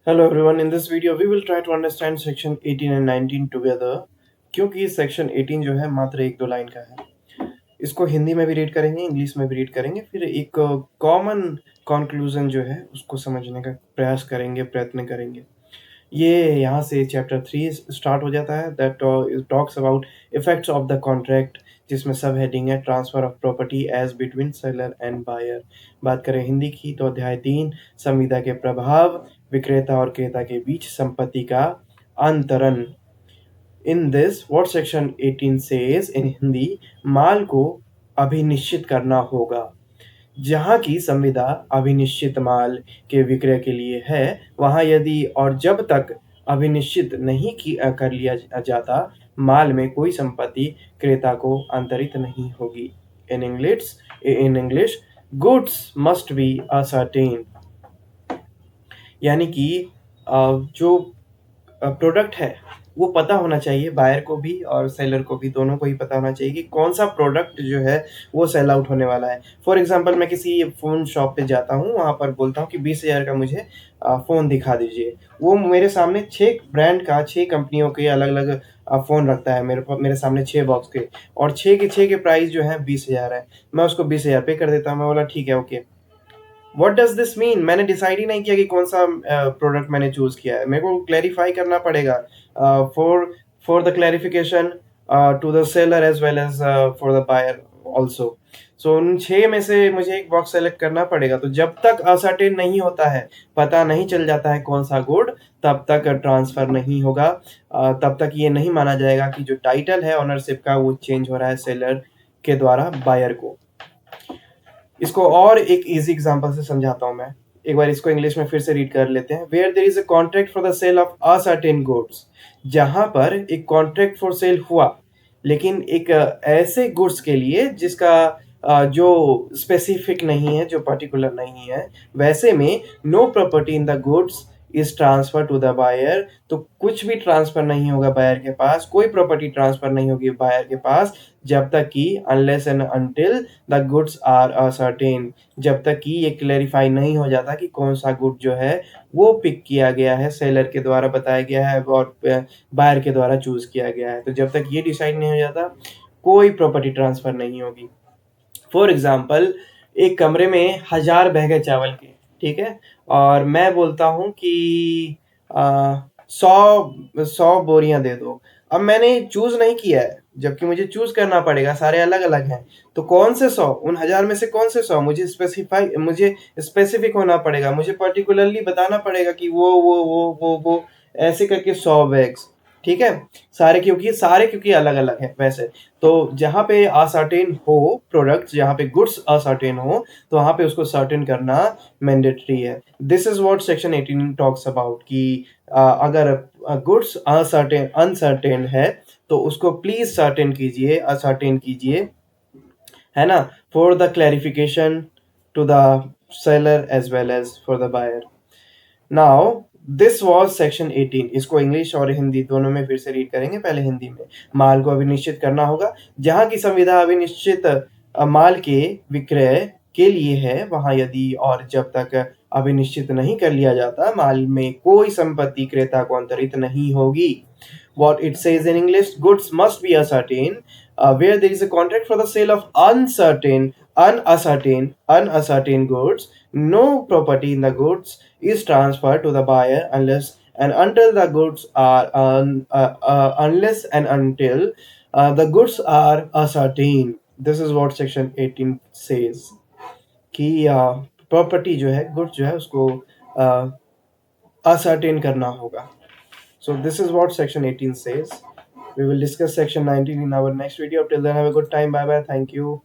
Hello everyone, in this video we will try to understand section 18 and 19 together क्योंकि section 18 जो है मात्र एक दो लाइन का है। इसको हिंदी में भी रीड करेंगे, इंग्लिश में भी रीड करेंगे, फिर एक कॉमन कंक्लूजन जो है उसको समझने का प्रयास करेंगे, प्रयत्न करेंगे। ये यहाँ से चैप्टर 3 स्टार्ट हो जाता है that talks about effects of the contract, जिसमें सब हेडिंग है transfer of property as between seller and buyer. बात करें हिंदी की तो अध्याय 3 संविदा के प्रभाव, विक्रेता और क्रेता के बीच संपत्ति का अंतरण। In this what section 18 says in Hindi, माल को अभिनिश्चित करना होगा। जहाँ की संविदा अभिनिश्चित माल के विक्रय के लिए है, वहाँ यदि और जब तक अभिनिश्चित नहीं कर लिया जाता, माल में कोई संपत्ति क्रेता को अंतरित नहीं होगी। In English goods must be ascertain, यानी कि जो प्रोडक्ट है वो पता होना चाहिए, बायर को भी और सेलर को भी, दोनों को ही पता होना चाहिए कि कौन सा प्रोडक्ट जो है वो सेल आउट होने वाला है। फॉर एग्जांपल मैं किसी फ़ोन शॉप पे जाता हूँ, वहाँ पर बोलता हूँ कि 20,000 का मुझे फ़ोन दिखा दीजिए। वो मेरे सामने 6 ब्रांड का, 6 कंपनियों के अलग-अलग फ़ोन रखता है मेरे सामने 6 बॉक्स के, और 6 के 6 के प्राइस जो है 20,000 है। मैं उसको 20,000 पे कर देता हूँ। मैं बोला ठीक है, okay. What does this mean? मैंने डिसाइड ही नहीं किया कि कौन सा प्रोडक्ट मैंने चूज किया है। मेरे को क्लैरिफाई करना पड़ेगा for for the clarification to the seller as well as for the buyer also. So उन 6 में से मुझे एक बॉक्स सेलेक्ट करना पड़ेगा। तो जब तक असर्टेन नहीं होता है, पता नहीं चल जाता है कौन सा गुड, तब तक ट्रांसफर नहीं होगा। तब तक ये नहीं माना जाएगा कि जो टाइटल है ऑनरशिप का वो चेंज हो रहा है सेलर के द्वारा बायर को। इसको और एक इजी एग्जांपल से समझाता हूं मैं। एक बार इसको इंग्लिश में फिर से रीड कर लेते हैं। Where there is a contract for the sale of ascertain goods, जहां पर एक कॉन्ट्रैक्ट फॉर सेल हुआ, लेकिन एक ऐसे गुड्स के लिए जिसका जो स्पेसिफिक नहीं है, जो पर्टिकुलर नहीं है, वैसे में no property in the goods is transfer to the buyer. तो कुछ भी ट्रांसफर नहीं होगा बायर के पास, कोई प्रॉपर्टी ट्रांसफर नहीं होगी बायर के पास, जब तक कि unless and until the goods are ascertain, जब तक कि ये क्लैरिफाई नहीं हो जाता कि कौन सा गुड जो है वो पिक किया गया है, सेलर के द्वारा बताया गया है और बायर के द्वारा चूज किया गया है। तो जब तक ये डिसाइड नहीं हो जाता, कोई प्रॉपर्टी ट्रांसफर नहीं होगी। फॉर एग्जाम्पल, एक कमरे में 1000 बैग है चावल के, ठीक है, और मैं बोलता हूँ कि 100 बोरियां दे दो। अब मैंने चूज नहीं किया है, जबकि मुझे चूज करना पड़ेगा, सारे अलग अलग हैं। तो कौन से 100, उन 1000 में से कौन से 100, मुझे स्पेसिफिक होना पड़ेगा, मुझे पर्टिकुलरली बताना पड़ेगा कि वो ऐसे करके 100 बैग्स, ठीक है। सारे क्योंकि अलग अलग है वैसे। तो जहाँ पे असर्टेन हो प्रोडक्ट, जहाँ पे गुड्स असर्टेन हो, तो वहाँ पे उसको सर्टेन करना मैंडेटरी है। This is what section 18 talks about कि अगर गुड्स असर्टेन अनसर्टेन है तो उसको प्लीज सर्टेन कीजिए, असर्टेन कीजिए, है ना, for the clarification to the seller as well as for the buyer. Now this was section 18। इसको इंग्लिश और हिंदी दोनों में फिर से रीड करेंगे। पहले हिंदी में, माल को अभिनिश्चित करना होगा। जहां की संविदा अभिनिश्चित माल के विक्रय के लिए है, वहां यदि और जब तक अभिनिश्चित नहीं कर लिया जाता, माल में कोई संपत्ति क्रेता को अंतरित नहीं होगी। What it says in English, goods must be ascertained. Where there is a contract for the sale of unascertained goods, no property in the goods is transferred to the buyer unless and until the goods are unless and until the goods are ascertained. This is what section 18 says कि property जो है, goods जो है, उसको ascertain करना होगा। So this is what section 18 says. We will discuss section 19 in our next video. Till then, have a good time. Bye bye. Thank you.